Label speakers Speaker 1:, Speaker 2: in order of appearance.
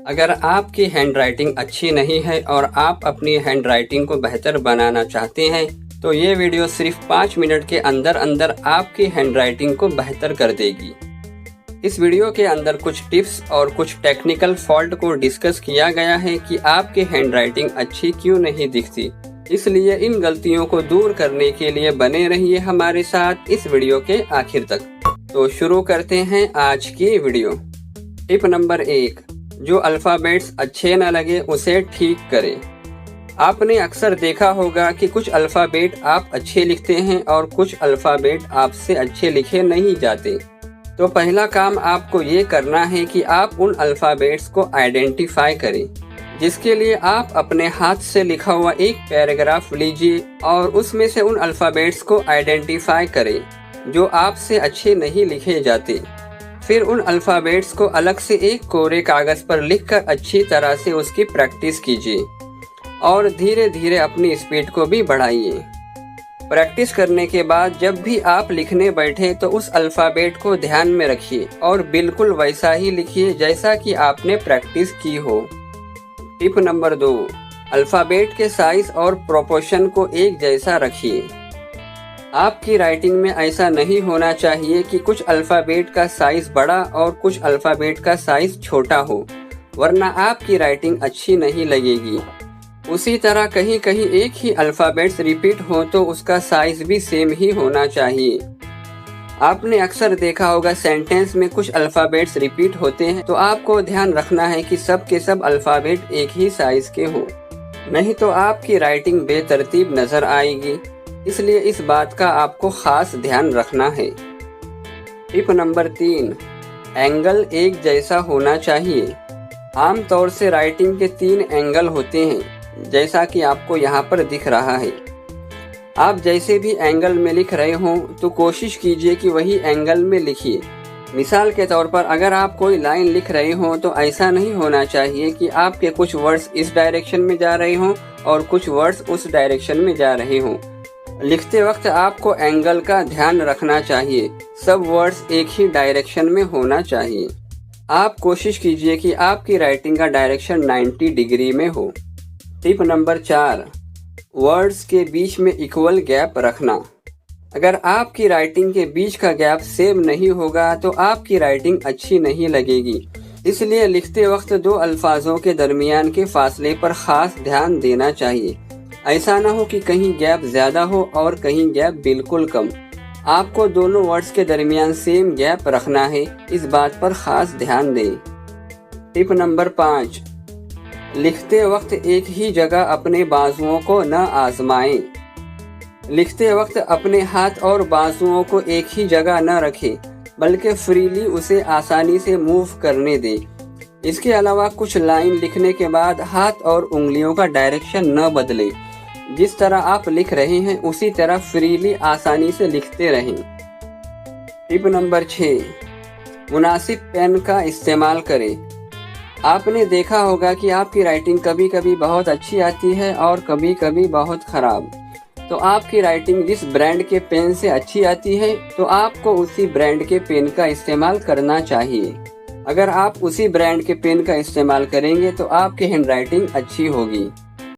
Speaker 1: अगर आपकी हैंडराइटिंग अच्छी नहीं है और आप अपनी हैंडराइटिंग को बेहतर बनाना चाहते हैं तो ये वीडियो सिर्फ 5 मिनट के अंदर अंदर आपकी हैंडराइटिंग को बेहतर कर देगी। इस वीडियो के अंदर कुछ टिप्स और कुछ टेक्निकल फॉल्ट को डिस्कस किया गया है कि आपकी हैंडराइटिंग अच्छी क्यों नहीं दिखती। इसलिए इन गलतियों को दूर करने के लिए बने रहिए हमारे साथ इस वीडियो के आखिर तक। तो शुरू करते हैं आज की वीडियो। टिप नंबर 1, जो अल्फ़ाबेट्स अच्छे न लगे उसे ठीक करें। आपने अक्सर देखा होगा कि कुछ अल्फ़ाबेट आप अच्छे लिखते हैं और कुछ अल्फ़ाबेट आपसे अच्छे लिखे नहीं जाते। तो पहला काम आपको ये करना है कि आप उन अल्फ़ाबेट्स को आइडेंटिफाई करें, जिसके लिए आप अपने हाथ से लिखा हुआ एक पैराग्राफ लीजिए और उसमें से उन अल्फ़ाबेट्स को आइडेंटिफाई करें जो आपसे अच्छे नहीं लिखे जाते। फिर उन अल्फ़ाबेट्स को अलग से एक कोरे कागज़ पर लिखकर अच्छी तरह से उसकी प्रैक्टिस कीजिए और धीरे धीरे अपनी स्पीड को भी बढ़ाइए। प्रैक्टिस करने के बाद जब भी आप लिखने बैठे तो उस अल्फ़ाबेट को ध्यान में रखिए और बिल्कुल वैसा ही लिखिए जैसा कि आपने प्रैक्टिस की हो। टिप नंबर 2, अल्फ़ाबेट के साइज और प्रोपोर्शन को एक जैसा रखिए। आपकी राइटिंग में ऐसा नहीं होना चाहिए कि कुछ अल्फ़ाबेट का साइज बड़ा और कुछ अल्फ़ाबेट का साइज छोटा हो, वरना आपकी राइटिंग अच्छी नहीं लगेगी। उसी तरह कहीं कहीं एक ही अल्फ़ाबेट्स रिपीट हो तो उसका साइज भी सेम ही होना चाहिए। आपने अक्सर देखा होगा सेंटेंस में कुछ अल्फ़ाबेट्स रिपीट होते हैं, तो आपको ध्यान रखना है कि सब के सब अल्फ़ाबेट एक ही साइज के हों, नहीं तो आपकी राइटिंग बेतरतीब नज़र आएगी। इसलिए इस बात का आपको खास ध्यान रखना है। टिप नंबर 3, एंगल एक जैसा होना चाहिए। आमतौर से राइटिंग के 3 एंगल होते हैं, जैसा कि आपको यहाँ पर दिख रहा है। आप जैसे भी एंगल में लिख रहे हों तो कोशिश कीजिए कि वही एंगल में लिखिए। मिसाल के तौर पर अगर आप कोई लाइन लिख रहे हों तो ऐसा नहीं होना चाहिए कि आपके कुछ वर्ड्स इस डायरेक्शन में जा रहे हों और कुछ वर्ड्स उस डायरेक्शन में जा रहे हों। लिखते वक्त आपको एंगल का ध्यान रखना चाहिए, सब वर्ड्स एक ही डायरेक्शन में होना चाहिए। आप कोशिश कीजिए कि आपकी राइटिंग का डायरेक्शन 90 डिग्री में हो। टिप नंबर 4, वर्ड्स के बीच में इक्वल गैप रखना। अगर आपकी राइटिंग के बीच का गैप सेम नहीं होगा तो आपकी राइटिंग अच्छी नहीं लगेगी। इसलिए लिखते वक्त 2 अल्फाजों के दरमियान के फासले पर खास ध्यान देना चाहिए। ऐसा ना हो कि कहीं गैप ज़्यादा हो और कहीं गैप बिल्कुल कम। आपको दोनों वर्ड्स के दरमियान सेम गैप रखना है, इस बात पर खास ध्यान दें। टिप नंबर 5, लिखते वक्त एक ही जगह अपने बाजुओं को न आजमाएं। लिखते वक्त अपने हाथ और बाजुओं को एक ही जगह न रखें, बल्कि फ्रीली उसे आसानी से मूव करने दें। इसके अलावा कुछ लाइन लिखने के बाद हाथ और उंगलियों का डायरेक्शन न बदलें। जिस तरह आप लिख रहे हैं उसी तरह फ्रीली आसानी से लिखते रहें। टिप नंबर 6, मुनासिब पेन का इस्तेमाल करें। आपने देखा होगा कि आपकी राइटिंग कभी कभी बहुत अच्छी आती है और कभी कभी बहुत ख़राब। तो आपकी राइटिंग जिस ब्रांड के पेन से अच्छी आती है तो आपको उसी ब्रांड के पेन का इस्तेमाल करना चाहिए। अगर आप उसी ब्रांड के पेन का इस्तेमाल करेंगे तो आपकी हैंडराइटिंग अच्छी होगी।